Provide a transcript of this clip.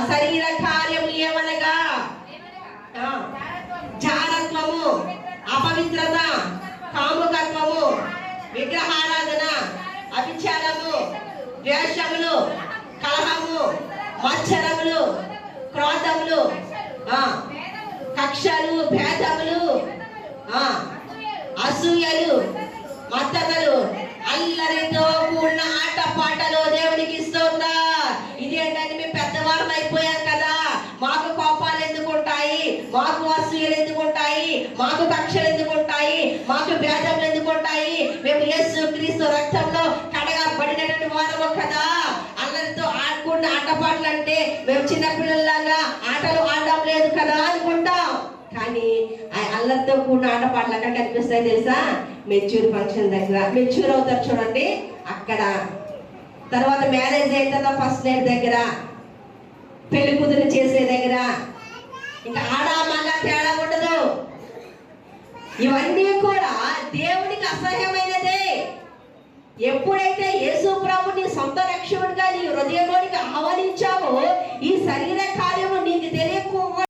శరీర కార్యములు ఏమనగా జారత్వము, అపవిత్రత, కాముకత్వము, విగ్రహారాధన, అభిచారము, ద్వేషములు, కలహము, మత్సరములు, క్రోధములు, కక్షలు, భేదములు, అసూయలు, మత్తతలు, అల్లరితో కూడిన ఆట పాటలు దేవునికి స్తోత్రం. ఇదేంటంటే మేము పెద్దవారం అయిపోయాం కదా, మాకు కోపాలు ఎందుకు ఉంటాయి, మాకు అసూయలు ఎందుకు ఉంటాయి, మాకు కక్షలు ఎందుకు ఉంటాయి, మాకు భేదములు ఎందుకు ఉంటాయి, మేము యేసు క్రీస్తు రక్తంలో కడగబడినటువంటి వారము కదా. అల్లరితో ఆడుకున్న ఆటపాటలు అంటే మేము చిన్నపిల్లల్లాగా ఆటలు ఆడడం లేదు కదా అనుకుంటాం. కానీ అల్లరితో కూడిన ఆటపాటలు అక్కడ కనిపిస్తాయి తెలుసా? మెచ్యూర్ ఫంక్షన్ దగ్గర మెచ్యూర్ అవుతారు చూడండి అక్కడ. తర్వాత మ్యారేజ్ అయిన తర్వాత ఫస్ట్ నైట్ దగ్గర, పెళ్లి కూతురు చేసే దగ్గర, ఇంకా ఆడ మగ తేడా ఉండదు. ఇవన్నీ కూడా దేవునికి అసహ్యమైనదే. ఎప్పుడైతే యేసు ప్రభుని సొంత రక్షకుడిగా నీ హృదయంలోనికి ఆహ్వానించావో ఈ శరీర కార్యము నీకు తెలియకుండా